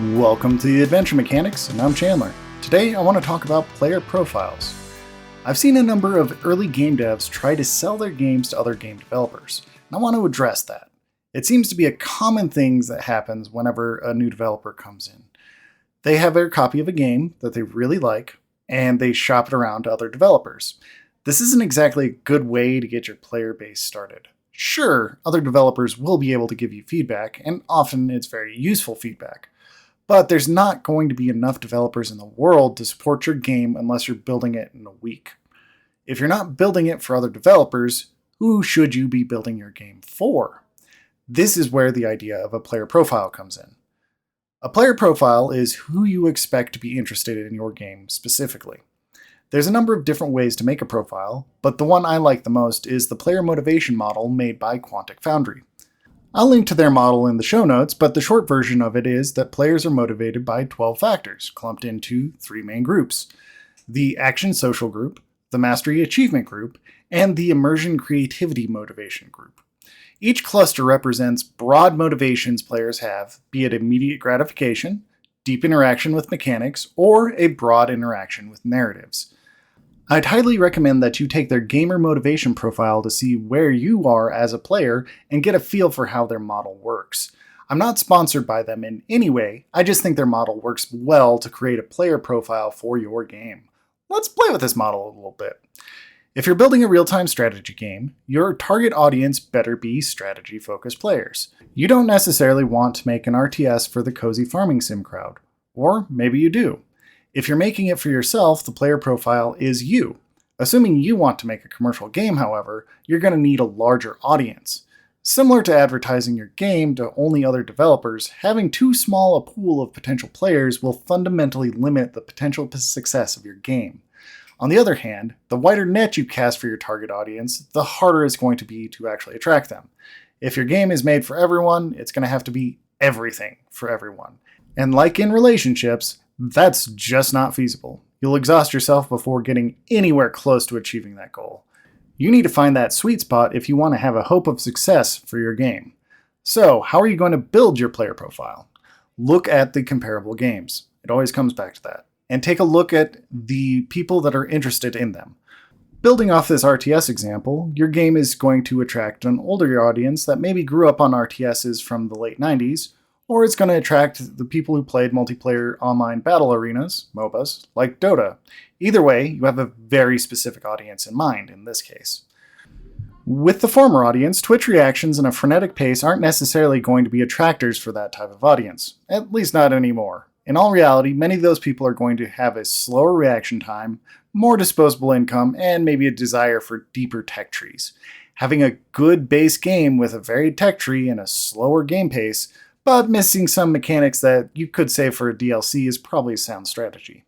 Welcome to the Adventure Mechanics, and I'm Chandler. Today I want to talk about player profiles. I've seen a number of early game devs try to sell their games to other game developers, and I want to address that. It seems to be a common thing that happens whenever a new developer comes in. They have their copy of a game that they really like, and they shop it around to other developers. This isn't exactly a good way to get your player base started. Sure, other developers will be able to give you feedback, and often it's very useful feedback. But there's not going to be enough developers in the world to support your game unless you're building it in a week. If you're not building it for other developers, who should you be building your game for? This is where the idea of a player profile comes in. A player profile is who you expect to be interested in your game specifically. There's a number of different ways to make a profile, but the one I like the most is the player motivation model made by Quantic Foundry. I'll link to their model in the show notes, but the short version of it is that players are motivated by 12 factors, clumped into 3 main groups: the Action Social group, the Mastery Achievement group, and the Immersion Creativity Motivation group. Each cluster represents broad motivations players have, be it immediate gratification, deep interaction with mechanics, or a broad interaction with narratives. I'd highly recommend that you take their gamer motivation profile to see where you are as a player and get a feel for how their model works. I'm not sponsored by them in any way, I just think their model works well to create a player profile for your game. Let's play with this model a little bit. If you're building a real-time strategy game, your target audience better be strategy-focused players. You don't necessarily want to make an RTS for the cozy farming sim crowd. Or maybe you do. If you're making it for yourself, the player profile is you. Assuming you want to make a commercial game, however, you're going to need a larger audience. Similar to advertising your game to only other developers, having too small a pool of potential players will fundamentally limit the potential success of your game. On the other hand, the wider net you cast for your target audience, the harder it's going to be to actually attract them. If your game is made for everyone, it's going to have to be everything for everyone. And like in relationships, that's just not feasible. You'll exhaust yourself before getting anywhere close to achieving that goal. You need to find that sweet spot if you want to have a hope of success for your game. So, how are you going to build your player profile? Look at the comparable games. It always comes back to that. And take a look at the people that are interested in them. Building off this RTS example, your game is going to attract an older audience that maybe grew up on RTSs from the late 90s, or it's going to attract the people who played multiplayer online battle arenas, MOBAs, like Dota. Either way, you have a very specific audience in mind in this case. With the former audience, Twitch reactions and a frenetic pace aren't necessarily going to be attractors for that type of audience, at least not anymore. In all reality, many of those people are going to have a slower reaction time, more disposable income, and maybe a desire for deeper tech trees. Having a good base game with a varied tech tree and a slower game pace, but missing some mechanics that you could save for a DLC is probably a sound strategy.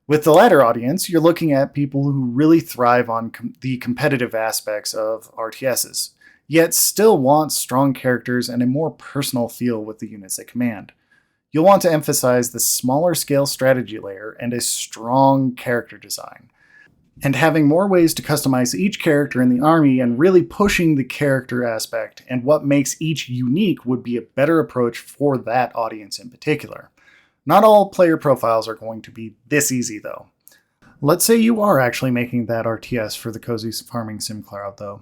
With the latter audience, you're looking at people who really thrive on the competitive aspects of RTSs, yet still want strong characters and a more personal feel with the units they command. You'll want to emphasize the smaller scale strategy layer and a strong character design. And having more ways to customize each character in the army and really pushing the character aspect and what makes each unique would be a better approach for that audience in particular. Not all player profiles are going to be this easy though. Let's say you are actually making that RTS for the cozy farming sim crowd though.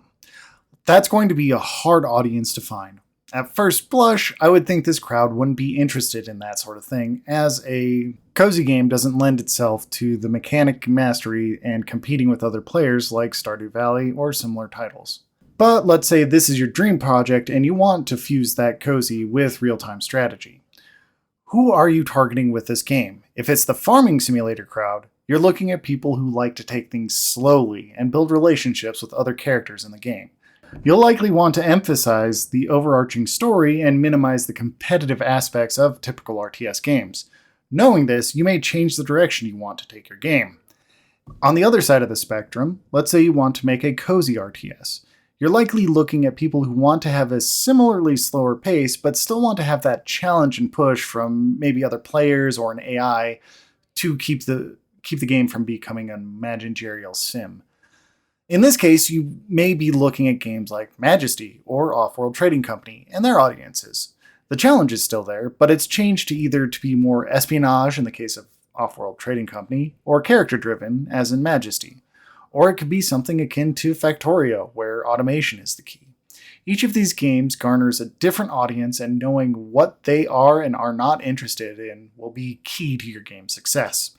That's going to be a hard audience to find. At first blush, I would think this crowd wouldn't be interested in that sort of thing, as a cozy game doesn't lend itself to the mechanic mastery and competing with other players like Stardew Valley or similar titles. But let's say this is your dream project and you want to fuse that cozy with real-time strategy. Who are you targeting with this game? If it's the farming simulator crowd, you're looking at people who like to take things slowly and build relationships with other characters in the game. You'll likely want to emphasize the overarching story and minimize the competitive aspects of typical RTS games. Knowing this, you may change the direction you want to take your game. On the other side of the spectrum, let's say you want to make a cozy RTS. You're likely looking at people who want to have a similarly slower pace, but still want to have that challenge and push from maybe other players or an AI to keep the game from becoming a managerial sim. In this case, you may be looking at games like Majesty or Off-World Trading Company and their audiences. The challenge is still there, but it's changed to either to be more espionage in the case of Off-World Trading Company, or character-driven, as in Majesty. Or it could be something akin to Factorio, where automation is the key. Each of these games garners a different audience, and knowing what they are and are not interested in will be key to your game's success.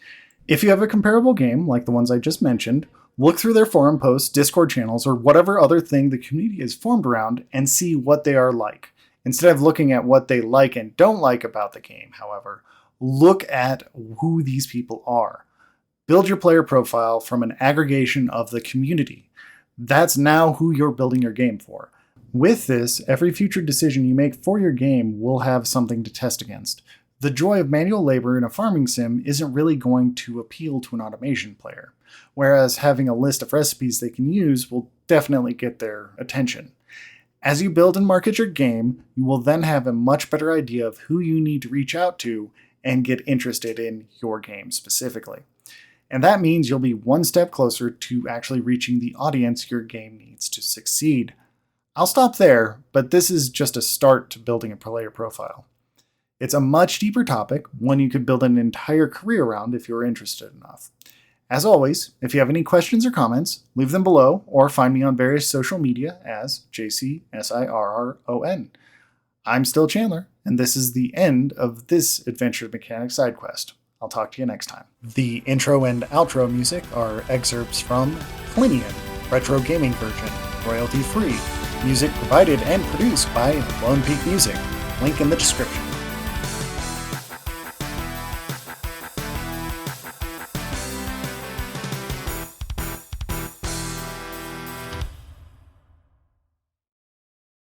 If you have a comparable game, like the ones I just mentioned, look through their forum posts, Discord channels, or whatever other thing the community is formed around and see what they are like. Instead of looking at what they like and don't like about the game, however, look at who these people are. Build your player profile from an aggregation of the community. That's now who you're building your game for. With this, every future decision you make for your game will have something to test against. The joy of manual labor in a farming sim isn't really going to appeal to an automation player, whereas having a list of recipes they can use will definitely get their attention. As you build and market your game, you will then have a much better idea of who you need to reach out to and get interested in your game specifically. And that means you'll be one step closer to actually reaching the audience your game needs to succeed. I'll stop there, but this is just a start to building a player profile. It's a much deeper topic, one you could build an entire career around if you're interested enough. As always, if you have any questions or comments, leave them below or find me on various social media as JCSIRRON. I'm still Chandler, and this is the end of this Adventure Mechanics side quest. I'll talk to you next time. The intro and outro music are excerpts from Plinian, retro gaming version, royalty free. Music provided and produced by Lone Peak Music. Link in the description.